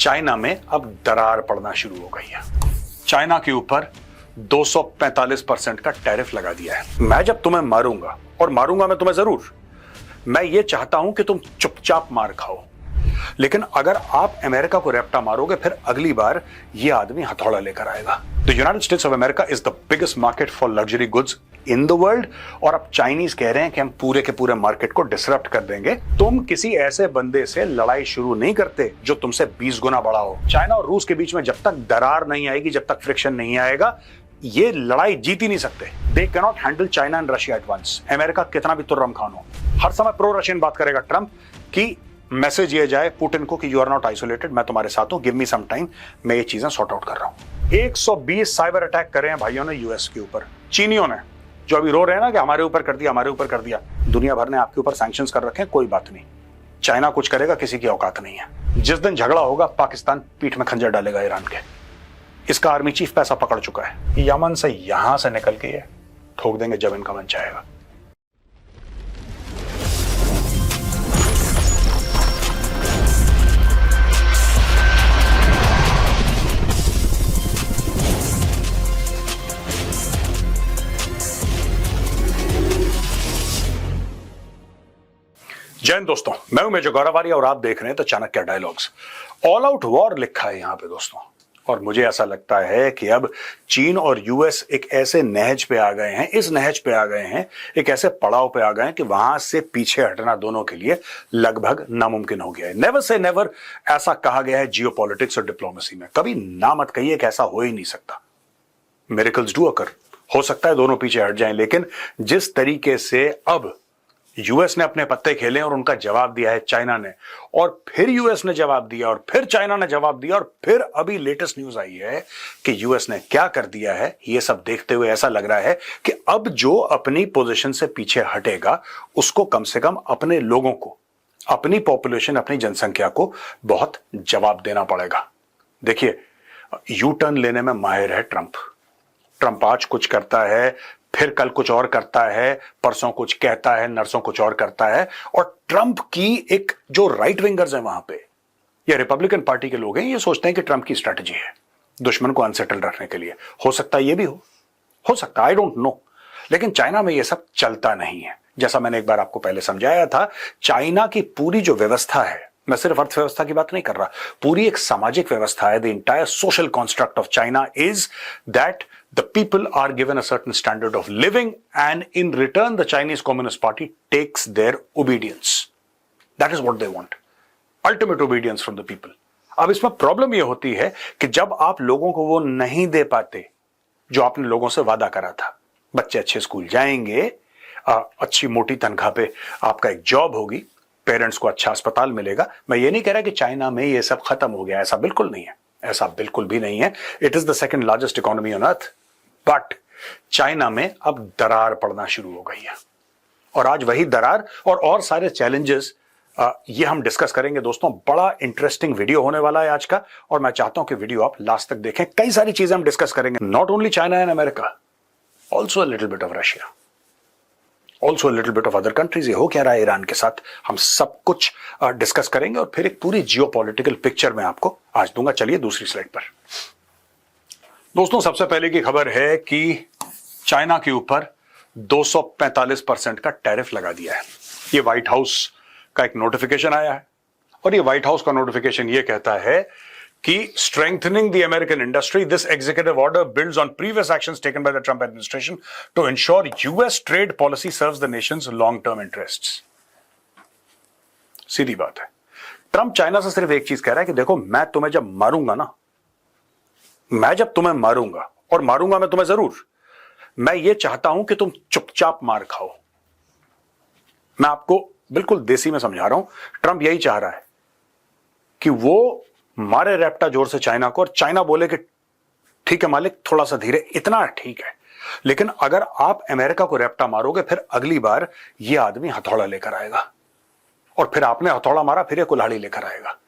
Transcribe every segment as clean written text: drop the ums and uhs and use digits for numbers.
China में अब दरार पड़ना शुरू हो गई है। चाइना के ऊपर 245% का टैरिफ लगा दिया है। मैं जब तुम्हें मारूंगा, और मारूंगा मैं तुम्हें जरूर, मैं ये चाहता हूं कि तुम चुपचाप मार खाओ, लेकिन अगर आप अमेरिका को रैप्टा मारोगे फिर अगली बार ये आदमी हथौड़ा लेकर आएगा। The United States of America is the biggest market for luxury goods in the world, और अब चाइनीज कह रहे हैं कि हम पूरे के पूरे मार्केट को डिसरप्ट कर देंगे। तुम किसी ऐसे बंदे से लड़ाई शुरू नहीं करते जो तुमसे 20 गुना बड़ा हो। चाइना और रूस के बीच में जब तक दरार नहीं आएगी, जब तक फ्रिक्शन नहीं आएगा, ये लड़ाई जीत ही नहीं सकते। They can not handle China and Russia at once. America कितना भी तुर्रम खान हो, हर समय प्रो रशियन बात करेगा ट्रंप कि मैसेज ये जाए पुतिन को कि यू आर नॉट आइसोलेटेड, मैं तुम्हारे साथ हूं, गिव मी सम टाइम, मैं ये चीजें सॉर्ट आउट कर रहा हूं। 120 साइबर अटैक कर रहे हैं भाइयों ने यूएस के ऊपर, चीनियों ने, जो अभी रो रहे हैं ना कि हमारे ऊपर कर दिया, हमारे ऊपर कर दिया। दुनिया भर ने आपके ऊपर सैंक्शंस कर रखे हैं, कोई बात नहीं, चाइना कुछ करेगा किसी की औकात नहीं है। जिस दिन झगड़ा होगा पाकिस्तान पीठ में खंजर डालेगा ईरान के। इसका आर्मी चीफ पैसा पकड़ चुका है, यमन से यहां से निकल के ये ठोक देंगे जब इनका मन चाहेगा। जय हिंद दोस्तों, मैं हूं मेजर गौरवारी और आप देख रहे हैं तो Chanakya dialogues. All out war लिखा है यहां पे दोस्तों, और मुझे ऐसा लगता है कि अब चीन और यूएस एक ऐसे नहज पे आ गए हैं, इस नहज पे आ गए हैं, एक ऐसे पड़ाव पे आ गए हैं कि वहां से पीछे हटना दोनों के लिए लगभग नामुमकिन हो गया है। नेवर से नेवर ऐसा कहा गया है जियोपॉलिटिक्स और डिप्लोमेसी में। कभी ना मत कहिए कि ऐसा हो ही नहीं सकता। मिरेकल्स डू अकर, हो सकता है दोनों पीछे हट जाएं, लेकिन जिस तरीके से अब यूएस ने अपने पत्ते खेले और उनका जवाब दिया है चाइना ने, और फिर यूएस ने जवाब दिया और फिर चाइना ने जवाब दिया, और फिर अभी लेटेस्ट न्यूज आई है कि यूएस ने क्या कर दिया है। ये सब देखते हुए ऐसा लग रहा है कि अब जो अपनी पोजीशन से पीछे हटेगा उसको कम से कम अपने लोगों को, अपनी पॉपुलेशन, अपनी जनसंख्या को बहुत जवाब देना पड़ेगा। देखिए, यू टर्न लेने में माहिर है ट्रंप। ट्रंप आज कुछ करता है, फिर कल कुछ और करता है, परसों कुछ कहता है, नरसों कुछ और करता है। और ट्रंप की एक जो राइट विंगर्स हैं वहां पे, या रिपब्लिकन पार्टी के लोग हैं, ये सोचते हैं कि ट्रंप की स्ट्रेटजी है दुश्मन को अनसेटल रखने के लिए। हो सकता है ये भी हो सकता है, आई डोंट नो। लेकिन चाइना में ये सब चलता नहीं है। जैसा मैंने एक बार आपको पहले समझाया था, चाइना की पूरी जो व्यवस्था है, मैं सिर्फ अर्थव्यवस्था की बात नहीं कर रहा, पूरी एक सामाजिक व्यवस्था है। The entire social construct of China is that the people are given a certain standard of living, and in return the Chinese Communist Party takes their obedience. That is what they want, ultimate obedience from the people. अब इसमें problem यह होती है कि जब आप लोगों को वो नहीं दे पाते जो आपने लोगों से वादा करा था, बच्चे अच्छे स्कूल जाएंगे, अच्छी मोटी तनख्वाह पे आपका एक जॉब होगी, पेरेंट्स को अच्छा अस्पताल मिलेगा। मैं ये नहीं कह रहा कि चाइना में ये सब खत्म हो गया, ऐसा बिल्कुल नहीं है, ऐसा बिल्कुल भी नहीं है। It is the second largest economy on earth, but China में अब दरार पड़ना शुरू हो गई है। और आज वही दरार और सारे चैलेंजेस ये हम डिस्कस करेंगे दोस्तों। बड़ा इंटरेस्टिंग वीडियो होने वाला है आज का, और मैं चाहता हूं कि वीडियो आप लास्ट तक देखें। कई सारी चीजें हम डिस्कस करेंगे, not only China and America, also a little bit of Russia, also little bit of other countries. ये हो क्या रहा है ईरान के साथ, हम सब कुछ डिस्कस करेंगे, और फिर एक पूरी जियोपॉलिटिकल पिक्चर मैं आपको आज दूंगा। चलिए दूसरी स्लाइड पर दोस्तों, सबसे पहले की खबर है कि चाइना के ऊपर 245% का टैरिफ लगा दिया है। ये व्हाइट हाउस का एक नोटिफिकेशन आया है, और ये व्हाइट हाउस का नोटिफिकेशन ये कहता है कि strengthening the American industry, this executive order builds on previous actions taken by the Trump administration to ensure US trade policy serves the nation's long-term interests. सीधी बात है, ट्रंप चाइना से सिर्फ एक चीज कह रहा है कि देखो, मैं तुम्हें जब मारूंगा ना, मैं जब तुम्हें मारूंगा, और मारूंगा मैं तुम्हें जरूर, मैं ये चाहता हूं कि तुम चुपचाप मार खाओ। मैं आपको बिल्कुल देसी में समझा रहा हूं, ट्रंप यही चाह रहा है कि वो मारे रैप्टा जोर से चाइना को, और चाइना बोले कि ठीक है मालिक, थोड़ा सा धीरे, इतना ठीक है। लेकिन अगर आप अमेरिका को रैप्टा मारोगे फिर अगली बार ये आदमी हथौड़ा लेकर आएगा, और फिर आपने हथौड़ा मारा फिर ये कुल्हाड़ी लेकर आएगा।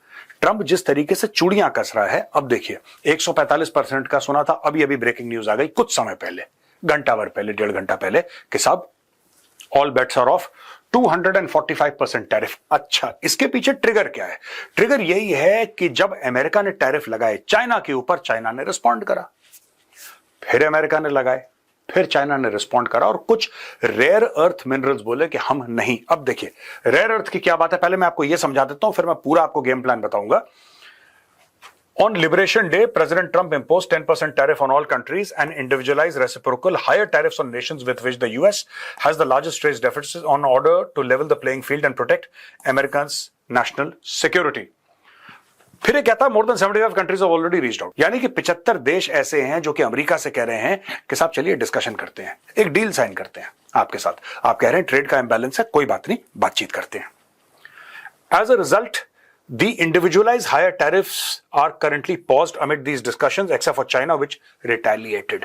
ट्रंप जिस तरीके से चूड़ियां कस रहा है, अब देखिए 145% का सुना था, अभी ब्रेकिंग न्यूज आ गई कुछ समय पहले, घंटा भर पहले, 1.5 घंटा पहले, कि साहब all bets are off, 245% tariff. अच्छा, इसके पीछे ट्रिगर क्या है? ट्रिगर यही है कि जब अमेरिका ने टैरिफ लगाए चाइना के ऊपर, चाइना ने रिस्पॉन्ड करा, फिर अमेरिका ने लगाए, फिर चाइना ने रिस्पॉन्ड करा और कुछ रेयर अर्थ मिनरल्स बोले कि हम नहीं। अब देखिए रेयर अर्थ की क्या बात है, पहले मैं आपको यह समझा देता हूं, फिर मैं पूरा आपको गेम प्लान बताऊंगा। On Liberation Day, President Trump imposed 10% tariff on all countries and individualized reciprocal higher tariffs on nations with which the US has the largest trade deficits on order to level the playing field and protect Americans' national security. फिर ये कहता है more than 75 countries have already reached out, यानी कि 75 देश ऐसे हैं जो कि अमेरिका से कह रहे हैं कि साहब चलिए डिस्कशन करते हैं, एक डील साइन करते हैं आपके साथ। आप कह रहे हैं ट्रेड का इंबैलेंस है, कोई बात नहीं, बातचीत करते हैं। As a result, the individualized higher tariffs are currently paused amid these discussions except for China which retaliated.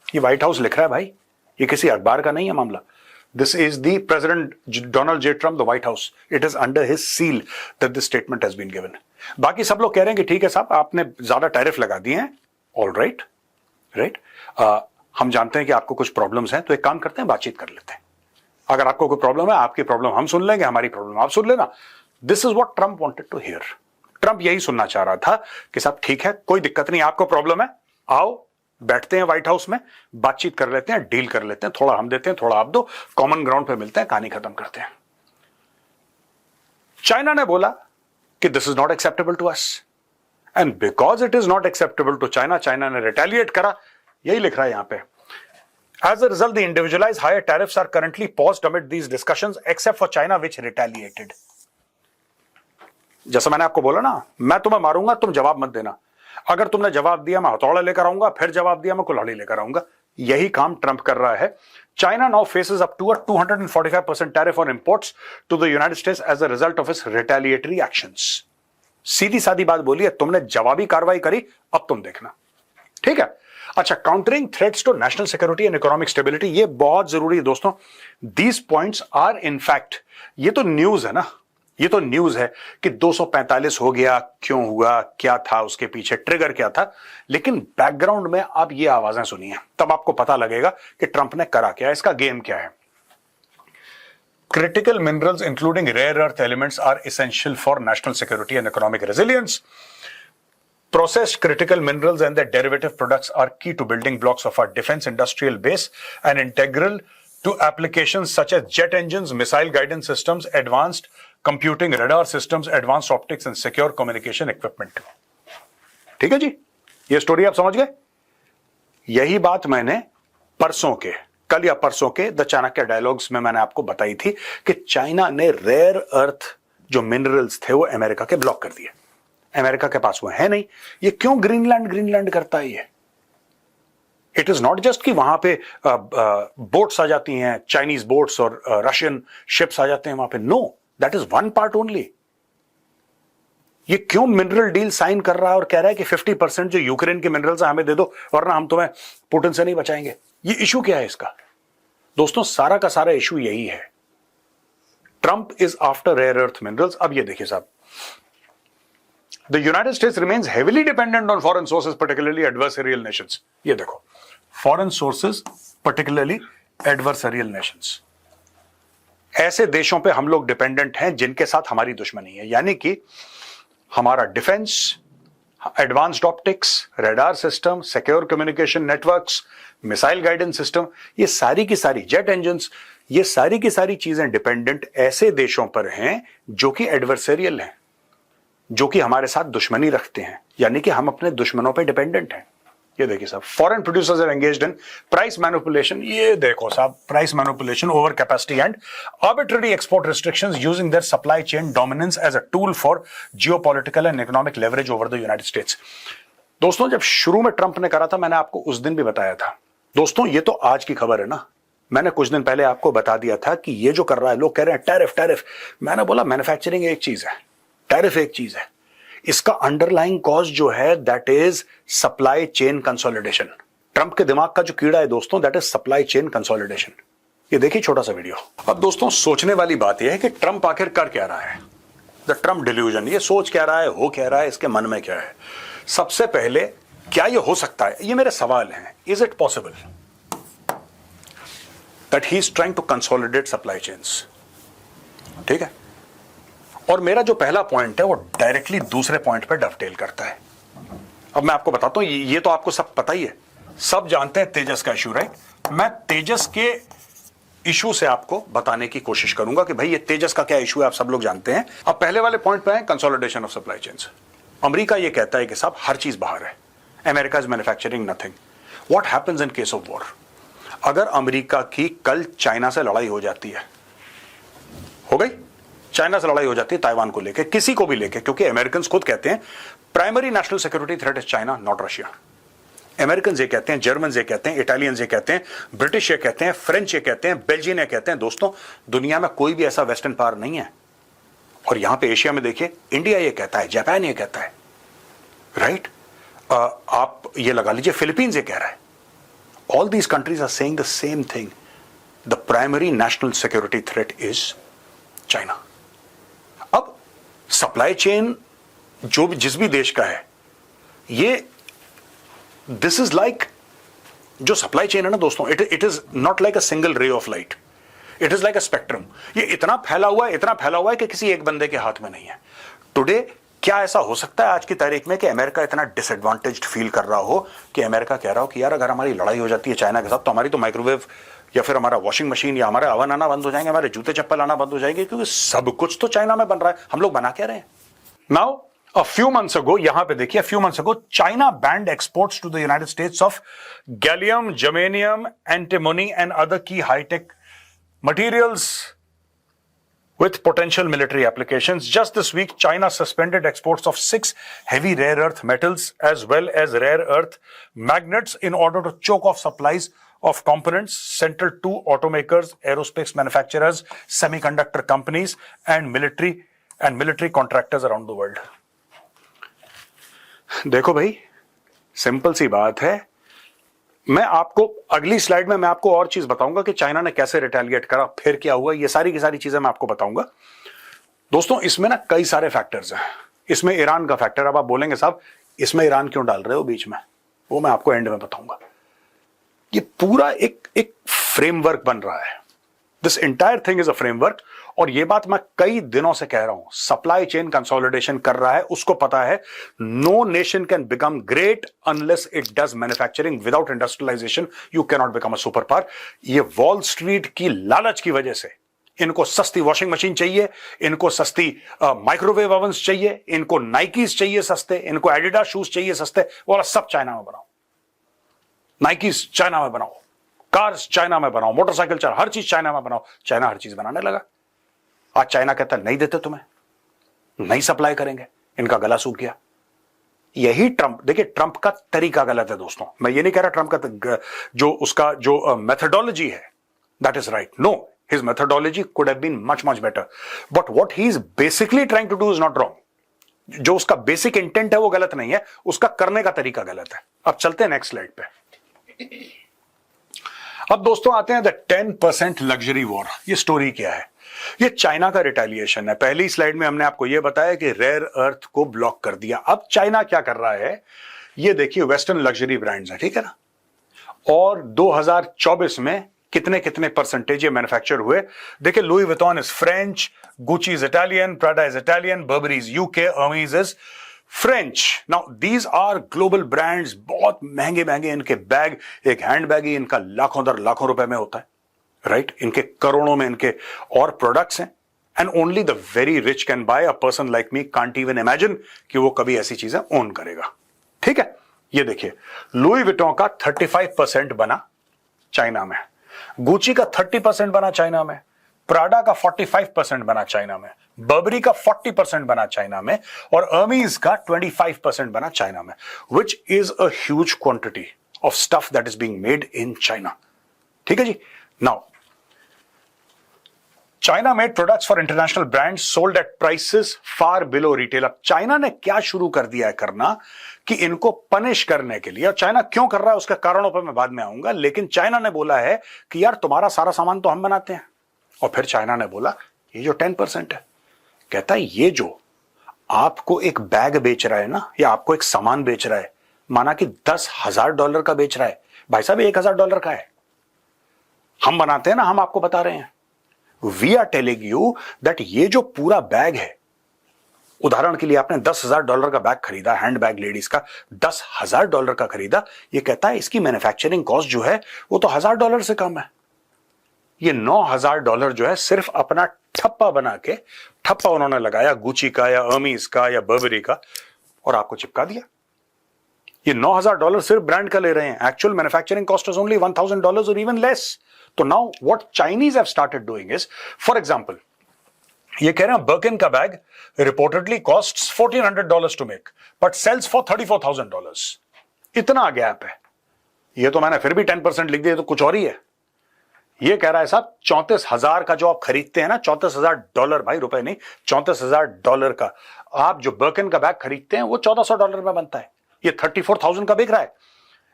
ये व्हाइट हाउस लिख रहा है भाई, ये किसी अखबार का नहीं है मामला। This is the President Donald J. Trump, the White House. It is under his seal that this statement has been given. बाकी सब लोग कह रहे हैं कि ठीक है साहब, आपने ज्यादा टैरिफ लगा दिए हैं, ऑल राइट, राइट, हम जानते हैं कि आपको कुछ प्रॉब्लम्स हैं, तो एक काम करते हैं, बातचीत कर लेते हैं। अगर आपको कोई प्रॉब्लम है, आपकी प्रॉब्लम हम सुन लेंगे, हमारी प्रॉब्लम आप सुन लेना। This is what Trump wanted to hear. Trump यही सुनना चाह रहा था कि साहब ठीक है, कोई दिक्कत नहीं, आपको प्रॉब्लम है, आओ बैठते हैं व्हाइट हाउस में, बातचीत कर लेते हैं, डील कर लेते हैं, थोड़ा हम देते हैं, थोड़ा आप दो, कॉमन ग्राउंड पे मिलते हैं, कहानी खत्म करते हैं। चाइना ने बोला कि this is not acceptable to us, and because it is not acceptable to China, China ने रिटेलिएट करा। यही लिख रहा है यहां पे। As a result, the individualized higher tariffs are currently paused amid these discussions, except for China, which retaliated. जैसा मैंने आपको बोला ना, मैं तुम्हें मारूंगा, तुम जवाब मत देना। अगर तुमने जवाब दिया, मैं हथौड़ा लेकर आऊंगा, फिर जवाब दिया, मैं कुल्हाड़ी लेकर आऊंगा। यही काम ट्रंप कर रहा है। China now faces up to a 245% tariff on imports to the United States as a result of its retaliatory actions. सीधी सादी बात बोली है, तुमने जवाबी कार्रवाई करी, अब तुम देखना, ठीक है। अच्छा, countering threats to national security and economic stability, ये बहुत जरूरी है दोस्तों। These points are in fact, ये तो न्यूज है ना, ये तो न्यूज है कि 245 हो गया, क्यों हुआ, क्या था उसके पीछे, ट्रिगर क्या था, लेकिन बैकग्राउंड में आप ये आवाजें सुनिए, तब आपको पता लगेगा कि ट्रंप ने करा क्या, इसका गेम क्या है। Critical minerals, including rare earth elements, are essential for national security and economic resilience. Processed critical minerals and their derivative products are key to building blocks of our defense industrial base and integral to applications such as jet engines, missile guidance systems, advanced computing radar systems, advanced optics and secure communication equipment. ठीक है जी, ये story आप समझ गए। यही बात मैंने कल या परसों के द चाणक्य डायलॉग्स में मैंने आपको बताई थी कि चाइना ने रेयर अर्थ जो मिनरल्स थे वो अमेरिका के ब्लॉक कर दिए। अमेरिका के पास वो है नहीं। ये क्यों ग्रीनलैंड करता है ये? इट इज नॉट जस्ट कि वहां पे बोट्स आ जाती हैं, चाइनीज बोट्स और रशियन शिप्स आ जाते हैं वहां पे। No, that is one part only. ये क्यों मिनरल डील साइन कर रहा है और कह रहा है कि 50% जो यूक्रेन के मिनरल्स हमें दे दो वरना हम तुम्हें पुतिन से नहीं बचाएंगे? ये इशू क्या है इसका? दोस्तों, सारा का सारा इशू यही है। Trump is after rare earth minerals. अब ये देखिए साहब, the United States remains heavily dependent on foreign sources, particularly adversarial nations. ये देखो, foreign sources particularly adversarial nations, ऐसे देशों पे हम लोग डिपेंडेंट हैं जिनके साथ हमारी दुश्मनी है। यानी कि हमारा defence, advanced optics, radar system, secure communication networks, missile guidance system, ये सारी की सारी, जेट इंजन्स, ये सारी की सारी चीजें डिपेंडेंट ऐसे देशों पर हैं जो कि एडवर्सरियल हैं, जो कि हमारे साथ दुश्मनी रखते हैं। यानी कि हम अपने दुश्मनों पे डिपेंडेंट हैं। ये देखिए साहब, foreign producers are engaged in price manipulation. ये देखो साहब, price manipulation, over capacity and arbitrary export restrictions using their supply chain dominance as a tool for geopolitical and economic leverage over the United States. दोस्तों, जब शुरू में Trump ने करा था, मैंने आपको उस दिन भी बताया था। दोस्तों, ये तो आज की खबर है ना। मैंने कुछ दिन पहले आपको बता दिया था कि ये जो कर रहा है, लोग कह रहे हैं टैरिफ टैरिफ। मैंने बोला मैन्युफैक्चरिंग एक चीज है, टैरिफ एक चीज है। इसका अंडरलाइंग कॉज जो है that is supply chain consolidation. Trump के दिमाग का जो कीड़ा है दोस्तों, that is supply chain consolidation. ये देखिए छोटा सा वीडियो। अब दोस्तों, सोचने वाली बात यह है कि ट्रंप आखिर कर क्या रहा है, द ट्रंप डिल्यूजन। ये सोच क्या रहा है, हो क्या रहा है, इसके मन में क्या है। सबसे पहले, क्या ये हो सकता है? ये मेरे सवाल हैं। Is it possible that he is trying to consolidate supply chains. ठीक है, और मेरा जो पहला पॉइंट है वो डायरेक्टली दूसरे पॉइंट पे डवटेल करता है। अब मैं आपको बताता हूं, ये तो आपको सब पता ही है, सब जानते हैं तेजस का इशू, राइट। मैं तेजस के इशू से आपको बताने की कोशिश करूंगा कि भाई ये तेजस का क्या इशू है, आप सब लोग जानते हैं। अब पहले वाले पॉइंट पे है consolidation of supply chains. America ये कहता है कि साहब हर चीज बाहर है, America is manufacturing nothing. What happens in case of war? अगर अमेरिका की कल चाइना से लड़ाई हो जाती है, हो गई, चाइना से लड़ाई हो जाती है ताइवान को लेके, किसी को भी लेके, क्योंकि अमेरिकन खुद कहते हैं primary national security threat is China not Russia. American ये कहते हैं, जर्मन ये कहते हैं, इटालियंस ये कहते हैं, ब्रिटिश ये कहते हैं, फ्रेंच ये कहते हैं, बेल्जियन ये कहते हैं। दोस्तों दुनिया में कोई भी ऐसा वेस्टर्न पावर नहीं है। और यहां पे एशिया में देखिए, इंडिया ये कहता है, जापान ये कहता है, राइट। आप ये लगा लीजिए फिलीपींस ये कह रहा है। All these countries are saying the same thing, the primary national security threat is China. अब सप्लाई चेन जो भी जिस भी देश का है, ये दिस इज लाइक, जो सप्लाई चेन है ना दोस्तों, it is not like a single ray of light, it is like a spectrum. ये इतना फैला हुआ है, इतना फैला हुआ है कि किसी एक बंदे के हाथ में नहीं है। टुडे क्या ऐसा हो सकता है आज की तारीख में कि अमेरिका इतना डिसएडवांटेज्ड फील कर रहा हो कि अमेरिका कह रहा हो कि यार अगर हमारी लड़ाई हो जाती है चाइना के साथ तो हमारी तो माइक्रोवेव या फिर हमारा वॉशिंग मशीन या हमारे अवन आना बंद हो जाएंगे, हमारे जूते चप्पल आना बंद हो जाएंगे, क्योंकि सब कुछ तो चाइना में बन रहा है, हम लोग बना क्या रहे हैं। Now a few months ago, यहां पे देखिए, a few months ago, China banned exports to the United States of gallium, germanium, antimony, and other key high-tech materials with potential military applications. Just this week, China suspended exports of 6 heavy rare earth metals as well as rare earth magnets in order to choke off supplies of components central to automakers, aerospace manufacturers, semiconductor companies, and military contractors around the world. देखो भाई, simple सी बात है। मैं आपको अगली slide में मैं आपको और चीज बताऊंगा कि चाइना ने कैसे रिटेलिएट करा, फिर क्या हुआ, ये सारी की सारी चीजें मैं आपको बताऊंगा। दोस्तों इसमें ना कई सारे फैक्टर्स हैं। इसमें ईरान का फैक्टर, अब आप बोलेंगे साहब इसमें ईरान क्यों डाल रहे हो बीच में, वो मैं आपको एंड में बताऊंगा। ये पूरा एक फ्रेमवर्क बन रहा है, this entire thing is a framework. और ये बात मैं कई दिनों से कह रहा हूं, सप्लाई चेन कंसोलिडेशन कर रहा है, उसको पता है no nation can become great unless it does manufacturing. Without industrialization you can not become a super power. ये वॉल स्ट्रीट की लालच की वजह से इनको सस्ती वॉशिंग मशीन चाहिए, इनको सस्ती माइक्रोवेव ओवन्स चाहिए, इनको नाइकीज चाहिए सस्ते, इनको एडिडास शूज चाहिए सस्ते, वो सब चाइना में बनाओ, नाइकीज चाइना में बनाओ, कार्स चाइना में बनाओ, मोटरसाइकिल चाइना, हर चीज चाइना में बनाओ। चाइना हर चीज बनाने लगा। आज चाइना कहता है नहीं देते तुम्हें, नहीं सप्लाई करेंगे, इनका गला सूख गया। यही ट्रंप, देखिए ट्रंप का तरीका गलत है दोस्तों, मैं ये नहीं कह रहा ट्रंप का जो उसका जो मेथोडोलॉजी है that is right, no, his methodology could have been much much better, but what he is basically trying to do is not wrong. जो उसका बेसिक इंटेंट है वो गलत नहीं है, उसका करने का तरीका गलत है। अब चलते हैं नेक्स्ट स्लाइड पे। अब दोस्तों आते हैं द 10% लग्जरी वॉर। ये स्टोरी क्या है? ये चाइना का रिटेलिएशन है। पहली स्लाइड में हमने आपको यह बताया कि रेयर अर्थ को ब्लॉक कर दिया। अब चाइना क्या कर रहा है, ये देखिए, वेस्टर्न लग्जरी ब्रांड्स हैं, ठीक है ना, और 2024 में कितने कितने परसेंटेज ये मैन्युफैक्चर हुए। देखिए, Louis Vuitton is French, Gucci is Italian, Prada is Italian, Burberry is UK, Hermes is French. Now these are global brands, बहुत महंगे महंगे इनके बैग, एक हैंड बैग ही इनका लाखों दर लाखों रुपए में होता है, राइट, इनके करोड़ों में इनके और प्रोडक्ट्स हैं। And only the very rich can buy, a person like me can't even imagine कि वो कभी ऐसी चीजें ओन करेगा, ठीक है। ये देखिए, लुई विटॉन का 35% बना चाइना में, गुची का 30% बना चाइना में, प्राडा का 45% बना चाइना में, बर्बरी का 40% बना चाइना में, और अर्मीज का 25% बना चाइना में, which is a huge quantity of stuff that is being made in China, ठीक है जी। Now China made products for international brands sold at prices far below retail. अब चाइना ने क्या शुरू कर दिया है करना कि इनको पनिश करने के लिए, और चाइना क्यों कर रहा है उसके कारणों पर मैं बाद में आऊंगा, लेकिन चाइना ने बोला है कि यार तुम्हारा सारा सामान तो हम बनाते हैं। और फिर चाइना ने बोला ये जो 10% है, कहता है ये जो आपको एक बैग बेच रहा है ना, या आपको एक सामान बेच रहा है, माना कि $10,000 का बेच रहा है, भाई साहब $1,000 का है, हम बनाते हैं ना, हम आपको बता रहे हैं। We are telling you that ये जो पूरा बैग है, उदाहरण के लिए आपने $10,000 का बैग खरीदा, हैंड बैग लेडीज का $10,000 का खरीदा, ये कहता है इसकी मैन्युफैक्चरिंग कॉस्ट जो है वो तो $1,000 से कम है। ये $9,000 जो है सिर्फ अपना ठप्पा बना के, ठप्पा उन्होंने लगाया गुची का या अर्मीज का या बर्बरी का और आपको चिपका दिया। ये $9,000 सिर्फ ब्रांड का ले रहे हैं। Actual manufacturing cost is only $1,000 और इवन लेस। तो now what Chinese have started doing is, for example ये कह रहे हैं बर्किन का bag reportedly costs $1,400 to make but sells for $34,000। इतना गैप है। ये तो मैंने फिर भी 10% लिख दिया, तो कुछ और ही है। ये कह रहा है साहब 34,000 का जो आप खरीदते हैं ना, $34,000 भाई, रुपए नहीं, $34,000 का आप जो बर्किन का बैग खरीदते हैं वो $1,400 में बनता है। ये 34,000 का बिक रहा है।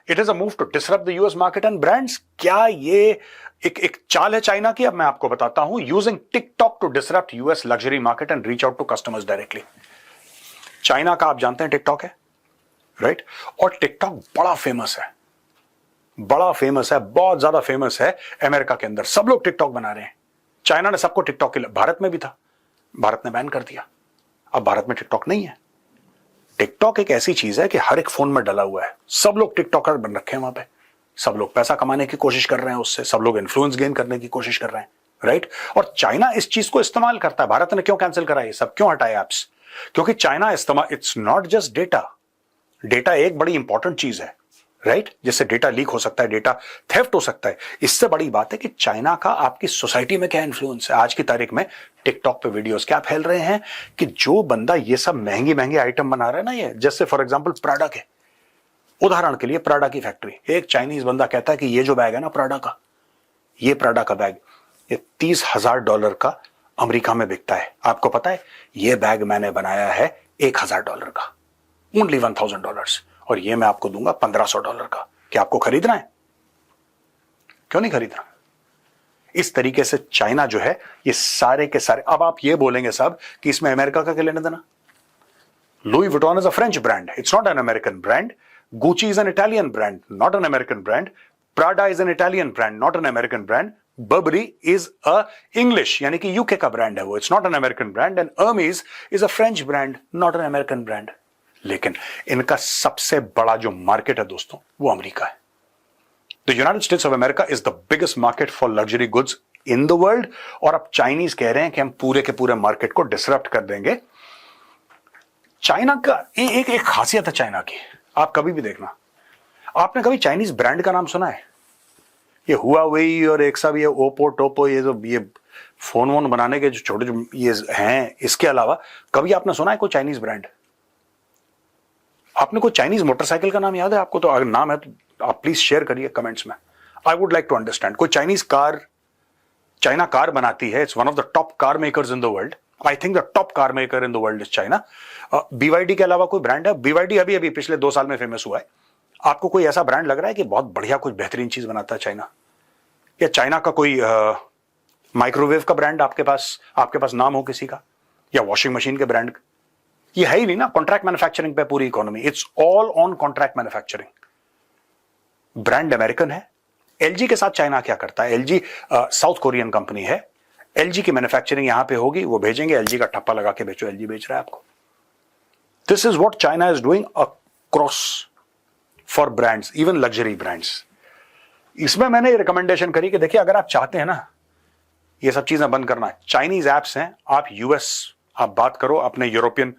It is a move to disrupt the US market and brands. क्या ये एक चाल है चाइना की? अब मैं आपको बताता हूं, using TikTok to disrupt US luxury market and reach out to customers directly. China का आप जानते हैं टिकटॉक है, राइट? और टिकटॉक बड़ा फेमस है, बड़ा फेमस है, बहुत ज्यादा फेमस है अमेरिका के अंदर। सब लोग टिकटॉक बना रहे हैं। चाइना ने सबको टिकटॉक के लिए, भारत में भी था, भारत ने बैन कर दिया। अब भारत में टिकटॉक नहीं है। टिकटॉक एक ऐसी चीज है कि हर एक फोन में डला हुआ है। सब लोग टिकटॉकर बन रखे हैं वहां पे। सब लोग पैसा कमाने की कोशिश कर रहे हैं उससे, सब लोग इन्फ्लुएंस गेन करने की कोशिश कर रहे हैं, राइट? और चाइना इस चीज को इस्तेमाल करता है। भारत ने क्यों कैंसिल करा ये सब, क्यों हटाए ऐप्स? क्योंकि चाइना इस्तेमाल, it's not just data. Data एक बड़ी इंपॉर्टेंट चीज है, राइट? जिससे डेटा लीक हो सकता है, डेटा थेफ्ट हो सकता है। इससे बड़ी बात है कि चाइना का आपकी सोसाइटी में क्या इन्फ्लुएंस है। आज की तारीख में टिकटॉक पे वीडियोस क्या फैल रहे हैं कि जो बंदा ये सब महंगी महंगी आइटम बना रहा है ना, ये जैसे फॉर एग्जांपल प्राडा के, उदाहरण के लिए प्राडा की फैक्ट्री, एक चाइनीज बंदा कहता है कि ये जो बैग है ना प्राडा का, ये प्राडा का बैग ये $30,000 का अमेरिका में बिकता है। आपको पता है ये बैग मैंने बनाया है $1,000 का, ओनली $1,000, और ये मैं आपको दूंगा $1,500 का। क्या आपको खरीदना है? क्यों नहीं खरीदना? इस तरीके से चाइना जो है ये सारे के सारे, अब आप ये बोलेंगे साहब कि इसमें अमेरिका का क्या लेना देना? Louis Vuitton is a French brand, it's not an American brand. Gucci is an Italian brand, not an American brand. Prada is an Italian brand, not an American brand. Burberry is a English यानी कि UK का brand है वो, it's not an American brand. And Hermes is a French brand, not an American brand. लेकिन इनका सबसे बड़ा जो मार्केट है दोस्तों वो अमेरिका है। The United States of America is the biggest market for luxury goods in the world. और अब चाइनीज कह रहे हैं कि हम पूरे के पूरे मार्केट को डिसरप्ट कर देंगे। चाइना का एक खासियत है चाइना की, आप कभी भी देखना, आपने कभी चाइनीज ब्रांड का नाम सुना है? ये हुआवेई और एक सब ये ओप्पो टोप्पो, ये जो ये फोन वोन बनाने के जो छोटे जो ये हैं, इसके अलावा कभी आपने सुना है कोई चाइनीज ब्रांड? आपने कोई चाइनीज मोटरसाइकिल का नाम याद है आपको? तो अगर नाम है तो आप प्लीज शेयर करिए कमेंट्स में। I would like to understand. कोई चाइनीज कार, चाइना कार बनाती है, it's one of the top car makers in the world. I think the top car maker in the world is China. BYD के अलावा कोई brand है? BYD अभी अभी पिछले 2 साल में फेमस हुआ है। आपको कोई ऐसा ब्रांड लग रहा है कि बहुत बढ़िया कुछ बेहतरीन चीज बनाता है चाइना? या चाइना का कोई माइक्रोवेव का ब्रांड आपके पास नाम हो किसी का, या वॉशिंग मशीन के ब्रांड? ये है ही नहीं ना। कॉन्ट्रैक्ट मैन्युफैक्चरिंग पे पूरी economy, it's all on contract manufacturing. Brand American है। LG के साथ चाइना क्या करता है? LG साउथ कोरियन कंपनी है। LG की मैन्युफैक्चरिंग यहां पे होगी, वो भेजेंगे, LG का ठप्पा लगा के बेचो, LG बेच रहा है आपको। This is what China is doing across for brands, even luxury brands. इसमें मैंने ये रिकमेंडेशन करी कि देखिए अगर आप चाहते हैं ना ये सब चीजें बंद करना, चाइनीज एप्स हैं, आप US आप बात करो अपने यूरोपियन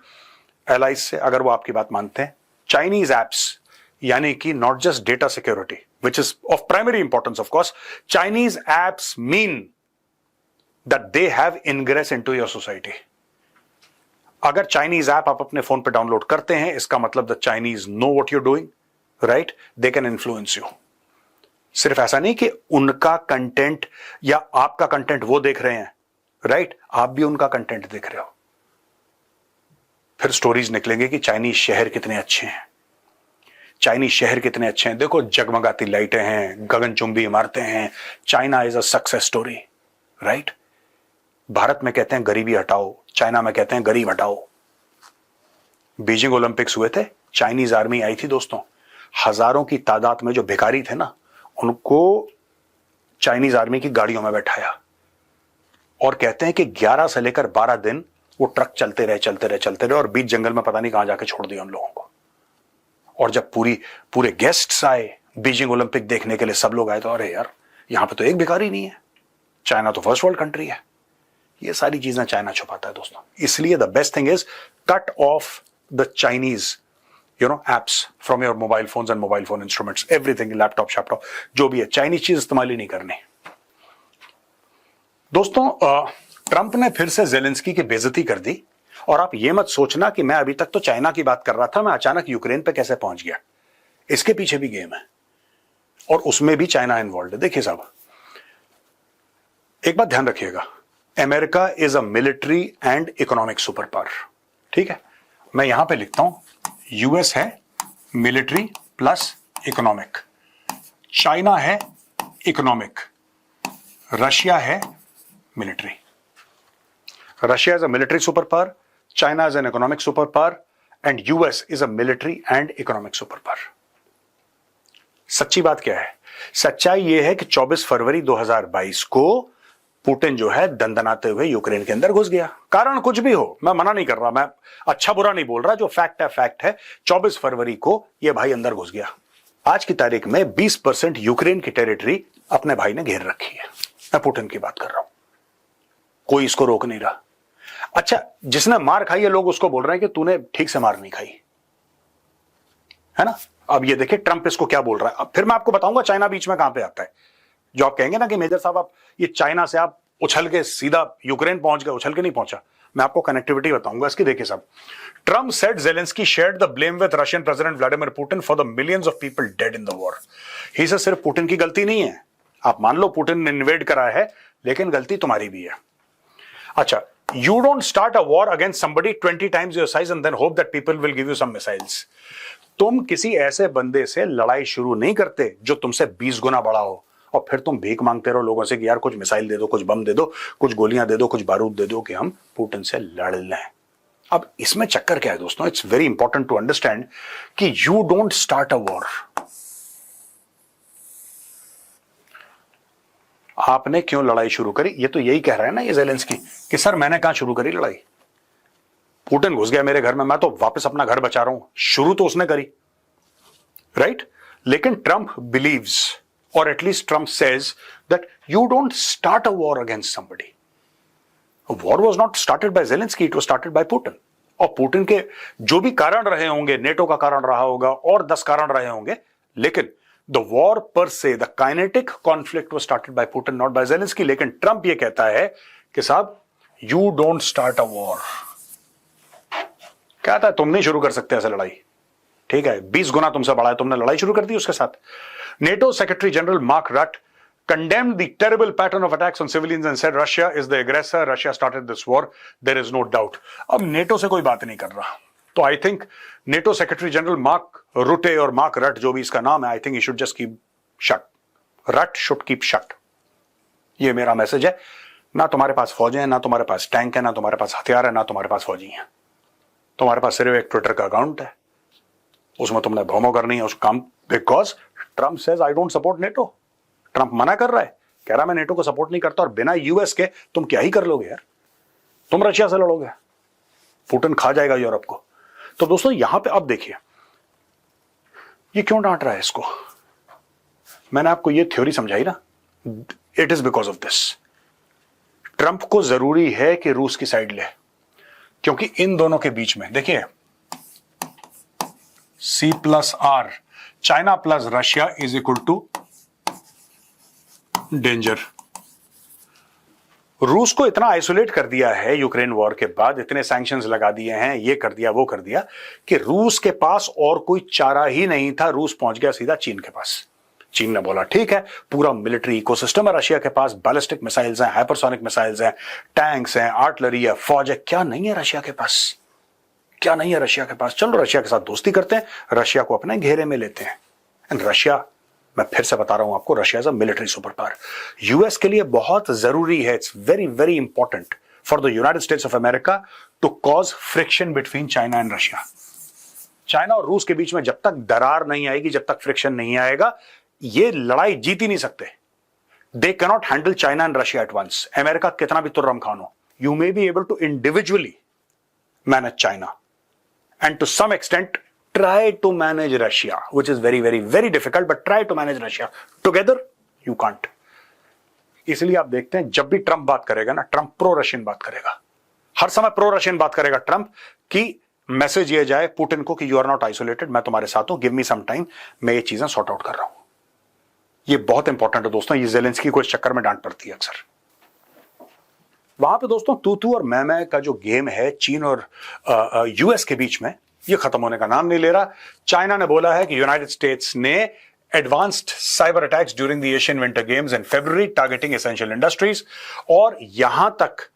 एलाइज से, अगर वो आपकी बात मानते हैं। चाइनीज एप्स यानी कि not just data security which is of primary importance of course, Chinese apps mean that they have ingress into your society. अगर चाइनीज ऐप आप अपने फोन पे डाउनलोड करते हैं, इसका मतलब the Chinese know what you doing, right? They can influence you. सिर्फ ऐसा नहीं कि उनका कंटेंट या आपका कंटेंट वो देख रहे हैं, राइट? आप भी उनका कंटेंट देख रहे हो। फिर स्टोरीज निकलेंगे कि चाइनीज शहर कितने अच्छे हैं, चाइनीज शहर कितने अच्छे हैं, देखो जगमगाती लाइटें हैं, गगनचुंबी इमारतें हैं, China is a success story, right? Bharat में कहते हैं गरीबी हटाओ, चाइना में कहते हैं गरीब हटाओ। बीजिंग ओलंपिक्स हुए थे, चाइनीज आर्मी आई थी दोस्तों, हजारों की तादाद में जो भिखारी थे ना, उनको चाइनीज आर्मी की गाड़ियों में बैठाया और कहते हैं कि 11 से लेकर 12 दिन वो ट्रक चलते रहे और बीच जंगल में पता नहीं कहां जाके छोड़ दिया उन लोगों को। और जब पूरे गेस्ट्स आए बीजिंग ओलंपिक देखने के लिए, सब लोग आए, तो अरे यार यहां पे तो एक भिखारी नहीं है, चाइना तो फर्स्ट वर्ल्ड कंट्री है। ये सारी चीजें चाइना छुपाता है दोस्तों। इसलिए the best thing is cut off the Chinese apps from your mobile phones and mobile phone instruments, everything, laptop शैपटॉप जो भी है, चाइनीज चीज इस्तेमाल ही नहीं करनी दोस्तों। ट्रंप ने फिर से जेलेंस्की की बेइज्जती कर दी। और आप ये मत सोचना कि मैं अभी तक तो चाइना की बात कर रहा था, मैं अचानक यूक्रेन पे कैसे पहुंच गया। इसके पीछे भी गेम है और उसमें भी चाइना इन्वॉल्व है। देखिए साहब, एक बात ध्यान रखिएगा, America is a military and economic super power. ठीक है, मैं यहां पे लिखता हूं यूएस है मिलिट्री प्लस इकोनॉमिक, चाइना है इकोनॉमिक, रशिया है military. Russia is a military super power, China is an economic super power and US is a military and economic super power. सच्ची बात क्या है? सच्चाई यह है कि 24 फरवरी 2022 को पुतिन जो है दंदनाते हुए यूक्रेन के अंदर घुस गया। कारण कुछ भी हो, मैं मना नहीं कर रहा, मैं अच्छा बुरा नहीं बोल रहा, जो फैक्ट है फैक्ट है। 24 फरवरी को यह भाई अंदर घुस गया। आज की तारीख में 20% यूक्रेन की टेरिटरी अपने भाई ने घेर रखी है। मैं पुतिन की बात कर रहा हूं, कोई इसको रोक नहीं रहा। अच्छा, जिसने मार खाई है लोग उसको बोल रहे हैं कि तूने ठीक से मार नहीं खाई, है ना। अब ये देखिए ट्रंप इसको क्या बोल रहा है। अब फिर मैं आपको बताऊंगा चाइना बीच में कहां पे आता है। जो आप कहेंगे ना कि मेजर साहब आप ये चाइना से आप उछल के सीधा यूक्रेन पहुंच गए, उछल के नहीं पहुंचा। मैं आपको कनेक्टिविटी बताऊंगा इसकी। देखिए साहब, Trump said Zelensky shared the blame with Russian president Vladimir Putin for the millions of people dead in the war. ही से सिर्फ पुतिन की गलती नहीं है, आप मान लो पुतिन ने इन्वेड करा है, लेकिन गलती तुम्हारी भी है। अच्छा, you don't start a war against somebody 20 times your size and then hope that people will give you some missiles. तुम किसी ऐसे बंदे से लड़ाई शुरू नहीं करते जो तुमसे 20 गुना बड़ा हो और फिर तुम भीख मांगते रहो लोगों से कि यार कुछ मिसाइल दे दो, कुछ बम दे दो, कुछ गोलियां दे दो, कुछ बारूद दे दो कि हम पुतिन से लड़ लें। अब इसमें चक्कर क्या है दोस्तों? It's very important to understand कि you don't start a war. आपने क्यों लड़ाई शुरू करी? ये तो यही कह रहा है ना ये जेलेंस्की कि सर मैंने कहां शुरू करी लड़ाई, पुतिन घुस गया मेरे घर में, मैं तो वापस अपना घर बचा रहा हूं। शुरू तो उसने करी, राइट? लेकिन ट्रंप बिलीव्स, और at least Trump says that you don't start a war against somebody. War was not started by Zelensky, it was started by Putin. और पुतिन के जो भी कारण रहे होंगे, नेटो का कारण रहा होगा और 10 कारण रहे होंगे, लेकिन The war per se, the kinetic conflict was started by Putin, not by Zelensky. लेकिन ट्रंप ये कहता है कि साहब you don't start a war। कहता है तुम नहीं शुरू कर सकते ऐसे लड़ाई, ठीक है? 20 गुना तुमसे बड़ा है, तुमने लड़ाई शुरू कर दी उसके साथ। NATO सेक्रेटरी जनरल मार्क रट condemned the terrible pattern of attacks on civilians and said Russia is the aggressor, Russia started this war, there is no doubt। अब नेटो से कोई बात नहीं कर रहा, तो I think NATO secretary general Mark Rutte और मार्क रट जो भी इसका नाम है, I think he should just keep shut. Rutte should keep shut, ये मेरा मैसेज है। ना तुम्हारे पास फौजें हैं, ना तुम्हारे पास टैंक है, ना तुम्हारे पास हथियार है, ना तुम्हारे पास फौजी हैं। तुम्हारे पास सिर्फ एक ट्विटर का अकाउंट है, उसमें तुमने भोमो करनी है उस काम। Because Trump says I don't support NATO. Trump मना कर रहा है, कह रहा मैं नेटो को सपोर्ट नहीं करता, और बिना यूएस के तुम क्या ही कर लोगे यार? तुम रशिया से लड़ोगे, पुतिन खा जाएगा यूरोप को। तो दोस्तों यहां पे अब देखिए ये क्यों डांट रहा है इसको। मैंने आपको ये थ्योरी समझाई ना, it is because of this. Trump को जरूरी है कि रूस की साइड ले, क्योंकि इन दोनों के बीच में देखिए C+R, China plus Russia is equal to danger. रूस को इतना आइसोलेट कर दिया है यूक्रेन वॉर के बाद, इतने सैंक्शंस लगा दिए हैं, ये कर दिया वो कर दिया, कि रूस के पास और कोई चारा ही नहीं था। रूस पहुंच गया सीधा चीन के पास। चीन ने बोला ठीक है, पूरा मिलिट्री इकोसिस्टम है रशिया के पास, बैलिस्टिक मिसाइल्स हैं, हाइपरसोनिक मिसाइल्स हैं, टैंक्स हैं, आर्टिलरी है, फौज है, क्या नहीं है रशिया के पास? क्या नहीं है रशिया के पास? चलो रशिया के साथ दोस्ती करते हैं, रशिया को अपने घेरे में लेते हैं। एंड रशिया, मैं फिर से बता रहा हूं आपको, Russia is a military super power. US के लिए बहुत जरूरी है, it's very very important for the United States of America to cause friction between China and Russia. China और रूस के बीच में जब तक दरार नहीं आएगी, जब तक फ्रिक्शन नहीं आएगा, ये लड़ाई जीत ही नहीं सकते। They cannot handle China and Russia at once. America कितना भी तुर्रम खान हो, you may be able to individually manage China and to some extent try to manage Russia, which is very, very, very difficult, but try to manage Russia. Together, you can't. इसलिए आप देखते हैं जब भी ट्रंप बात करेगा ना, Trump pro Russian बात करेगा, हर समय प्रो रशियन बात करेगा ट्रंप, कि मैसेज ये जाए पुतिन को कि यू आर नॉट आइसोलेटेड, मैं तुम्हारे साथ हूं, गिव मी सम टाइम, मैं ये चीजें सॉर्ट आउट कर रहा हूं। ये बहुत इंपॉर्टेंट है दोस्तों, ये जेलेंस्की को इस चक्कर में डांट पड़ती है अक्सर। वहां पे दोस्तों तू और मैं का जो गेम है चीन और यूएस के बीच में, ये खत्म होने का नाम नहीं ले रहा। चाइना ने बोला है कि यूनाइटेड स्टेट्स ने advanced cyber attacks during the Asian winter games in February targeting essential industries, और यहां तक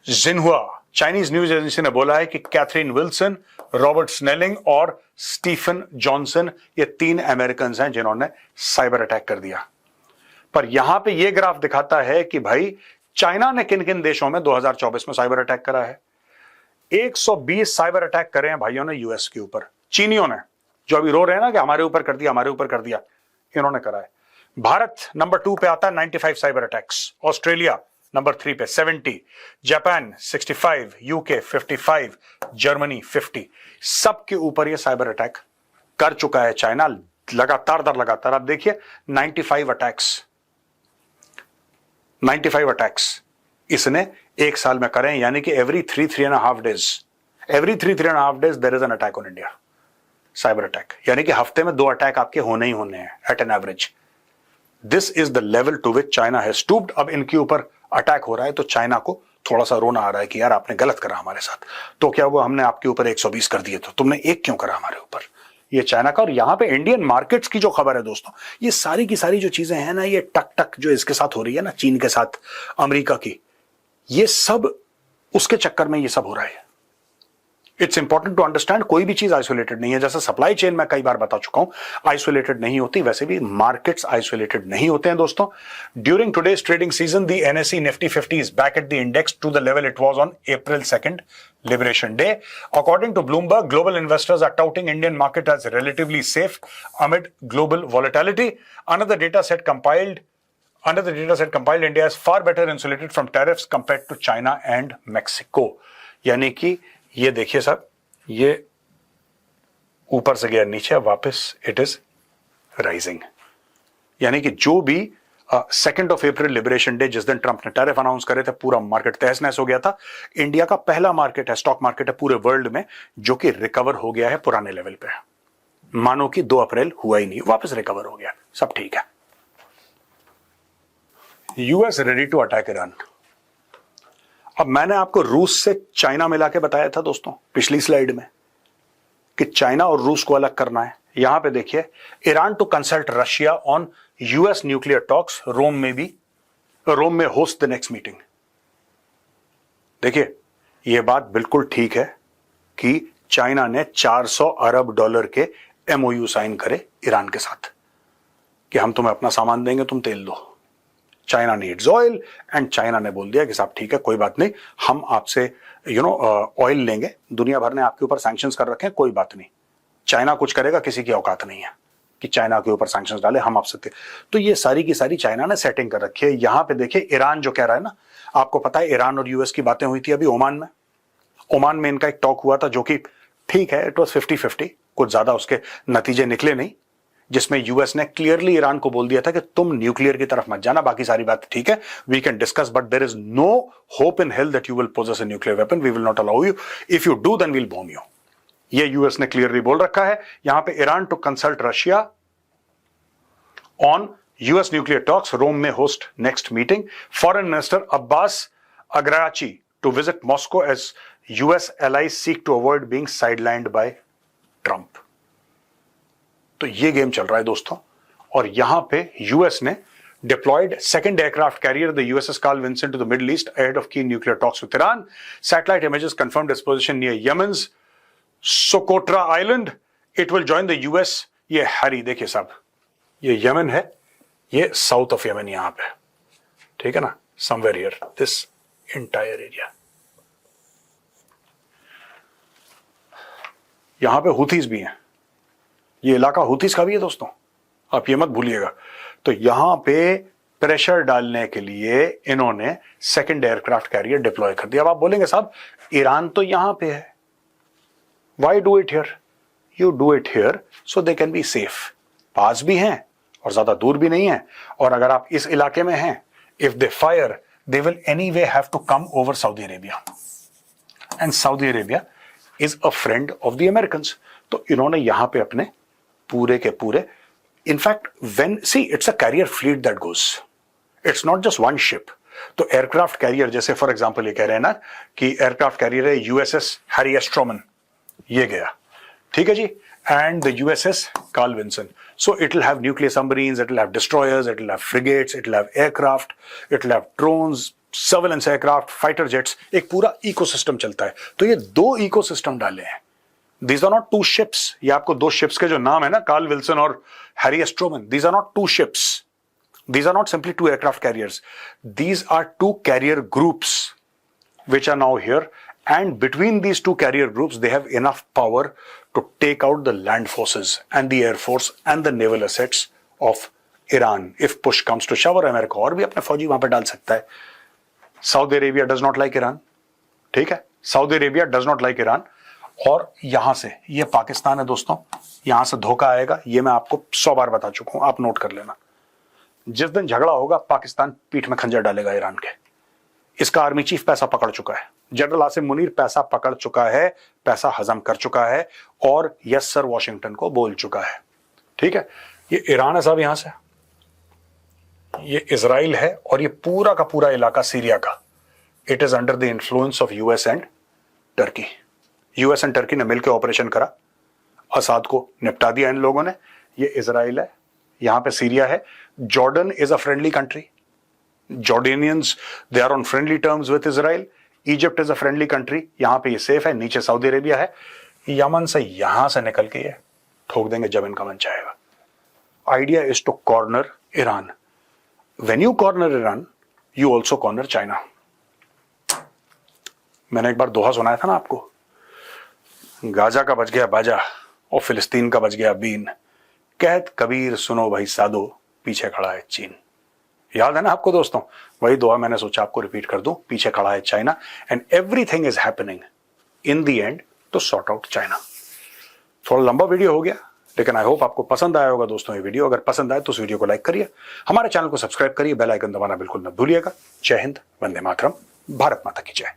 जिन्हुआ चाइनीज न्यूज एजेंसी ने बोला है कि कैथरीन विल्सन, रॉबर्ट स्नेलिंग और स्टीफन जॉनसन, ये 3 अमेरिकन हैं जिन्होंने साइबर अटैक कर दिया। पर यहां पे ये ग्राफ दिखाता है कि भाई चाइना ने किन किन देशों में 2024 में साइबर अटैक करा है। 120 साइबर अटैक करे हैं भाइयों ने यूएस के ऊपर। चीनियों ने, जो अभी रो रहे हैं ना कि हमारे ऊपर कर दिया, हमारे ऊपर कर दिया, इन्होंने करा है। भारत नंबर 2 पे आता है 95 साइबर अटैक्स, ऑस्ट्रेलिया नंबर 3 पे 70, जापान 65, यूके 55, जर्मनी 50, सबके ऊपर ये साइबर अटैक कर चुका है चाइना लगातार दर लगातार। आप देखिए 95 अटैक्स इसने एक साल में करें, यानी कि every 3.5 days there is an attack on India, cyber attack, यानी कि हफ्ते में 2 अटैक आपके होने ही होने हैं at an average. This is the level to which China has stooped. अब इनके ऊपर अटैक हो रहा है तो चाइना को थोड़ा सा रोना आ रहा है कि यार आपने गलत करा हमारे साथ, तो क्या हुआ, हमने आपके ऊपर 120 कर दिए, तो तुमने 1 क्यों करा हमारे ऊपर। ये चाइना का। और यहां पे इंडियन मार्केट्स की जो खबर है दोस्तों, ये सारी की सारी जो चीजें हैं ना, ये टक टक जो इसके साथ हो रही है ना, चीन के साथ, अमेरिका की, ये सब उसके चक्कर में ये सब हो रहा है। इट्स इंपॉर्टेंट टू अंडरस्टैंड, कोई भी चीज आइसोलेटेड नहीं है। जैसे सप्लाई चेन मैं कई बार बता चुका हूं आइसोलेटेड नहीं होती, वैसे भी मार्केट्स आइसोलेटेड नहीं होते हैं दोस्तों। During today's trading season the NSE Nifty 50 is back at the index to the level it was on April 2nd, Liberation Day. According to Bloomberg, global investors are touting Indian market as relatively safe amid global volatility. Under the data set compiled, India is far better insulated from tariffs compared to China and Mexico. यानी कि ये देखिए साहब, ये ऊपर से गया नीचे, वापस इट इज राइजिंग। यानी कि जो भी 2 अप्रैल लिबरेशन डे, जिस दिन ट्रंप ने टैरिफ अनाउंस करे थे, पूरा मार्केट तहस नहस हो गया था। इंडिया का पहला मार्केट है, स्टॉक मार्केट है पूरे वर्ल्ड में, जो कि रिकवर हो गया है पुराने लेवल पे। मानो कि 2 अप्रैल हुआ ही नहीं, वापस रिकवर हो गया, सब ठीक है। US ready to attack Iran. अब मैंने आपको रूस से चाइना मिला के बताया था दोस्तों पिछली स्लाइड में कि चाइना और रूस को अलग करना है। यहां पे देखिए, Iran to consult Russia on US nuclear talks, Rome में होस्ट द नेक्स्ट मीटिंग। देखिए, यह बात बिल्कुल ठीक है कि चाइना ने $400 अरब के एमओयू साइन करे ईरान के साथ कि हम तुम्हें अपना सामान देंगे, तुम तेल दो। China needs oil, and China ने बोल दिया कि साहब ठीक है, कोई बात नहीं, हम आपसे ऑयल लेंगे, दुनिया भर ने आपके ऊपर सैंक्शंस कर रखे हैं, कोई बात नहीं, चाइना कुछ करेगा, किसी की औकात नहीं है कि चाइना के ऊपर सैंक्शंस डाले, हम आपसे। तो ये सारी की सारी चाइना ने सेटिंग कर रखी है। यहां पे देखिए, ईरान जो कह रहा है ना, आपको पता है ईरान और यूएस की बातें हुई थी अभी ओमान में इनका एक टॉक हुआ था, जो कि ठीक है, इट वॉज 50-50, कुछ ज्यादा उसके नतीजे निकले नहीं, जिसमें यूएस ने क्लियरली ईरान को बोल दिया था कि तुम न्यूक्लियर की तरफ मत जाना, बाकी सारी बात ठीक है, we can discuss, but there is no hope in hell that you will possess a nuclear weapon, we will not allow you, if you do then we'll bomb you. ये यूएस ने क्लियरली बोल रखा है। यहां पे Iran to consult Russia on US nuclear talks, Rome में host next meeting. Foreign minister Abbas Araghchi to visit Moscow as US allies seek to avoid being sidelined bye Trump. तो ये game चल रहा है दोस्तों, और यहां पे यूएस ने deployed second aircraft carrier the USS Carl Vinson to the Middle East ahead of key nuclear talks with Iran. Satellite images confirmed its position near Yemen's Socotra island, it will join the US. ये हरी देखिए साहब, ये Yemen है, ये south of Yemen यहां पे, ठीक है ना, somewhere here this entire area. यहां पे हुथीज भी हैं, ये इलाका हुथीज का भी है दोस्तों, आप ये मत भूलिएगा। तो यहां पे प्रेशर डालने के लिए इन्होंने सेकंड एयरक्राफ्ट कैरियर डिप्लॉय कर दिया। अब आप बोलेंगे साहब ईरान तो यहां पे है, why do it here? You do it here so they can be safe, पास भी हैं और ज्यादा दूर भी नहीं है। और अगर आप इस इलाके में हैं, if they fire they will anyway have to come over Saudi Arabia, and Saudi Arabia is a friend of the Americans. तो इन्होंने यहां पे अपने पूरे के पूरे, in fact when see it's a carrier fleet that goes, it's not just one ship. तो aircraft carrier, जैसे फॉर एग्जांपल ये कह रहे हैं ना कि एयरक्राफ्ट कैरियर है यूएसएस हैरी एस ट्रूमन, ये गया, ठीक है जी, and the USS Carl Vinson. So it will have nuclear submarines, it will have destroyers, it will have frigates, it will have aircraft, it will have drones, surveillance aircraft, fighter jets, एक पूरा ecosystem चलता है। तो ये दो ecosystem डाले हैं। These are not two ships. ये आपको दो ships के जो नाम है ना, कार्ल विल्सन और Harry S Truman, these are not two ships. These are not simply two aircraft carriers. These are two carrier groups which are now here. And between these two carrier groups, they have enough power to take out the land forces and the air force and the naval assets of Iran. If push comes to shove, America और भी अपने फौजी वहां पे डाल सकता है। Saudi Arabia does not like Iran, ठीक है? Saudi Arabia does not like Iran। और यहां से, ये पाकिस्तान है दोस्तों, यहां से धोखा आएगा, ये मैं आपको 100 बार बता चुका हूं, आप नोट कर लेना। जिस दिन झगड़ा होगा, पाकिस्तान पीठ में खंजर डालेगा ईरान के। इसका आर्मी चीफ पैसा पकड़ चुका है, जनरल आसिम मुनीर पैसा पकड़ चुका है, पैसा हजम कर चुका है और यस सर वॉशिंगटन को बोल चुका है, ठीक है? ये ईरान है साहब, यहां से ये इजराइल है और ये पूरा का पूरा इलाका सीरिया का, it is under the influence of US and Turkey. US and Turkey ने मिलकर ऑपरेशन करा, असाद को निपटा दिया इन लोगों ने। ये इजराइल है, यहां पे सीरिया है। Jordan is a friendly country, Jordanians they are on friendly terms with Israel. Egypt is a friendly country, यहां पे ये सेफ है। नीचे सऊदी अरेबिया है। यमन से यहां से निकल के ये ठोक देंगे जब इनका मन चाहेगा। Idea is to corner Iran. When you corner Iran, you also corner China. मैंने एक बार दोहा सुनाया था ना आपको, गाजा का बज गया बाजा और फिलिस्तीन का बज गया बीन, कहत कबीर सुनो भाई साधो, पीछे खड़ा है चीन। याद है ना आपको दोस्तों? वही दुआ मैंने सोचा आपको रिपीट कर दूं, पीछे खड़ा है China, and everything is happening in the end to sort out China. थोड़ा लंबा वीडियो हो गया, लेकिन आई होप आपको पसंद आया होगा दोस्तों ये वीडियो। अगर पसंद आए तो उस वीडियो को लाइक करिए, हमारे चैनल को सब्सक्राइब करिए, बेल आइकन दबाना बिल्कुल न भूलिएगा। जय हिंद, वंदे मातरम, भारत माता की जय।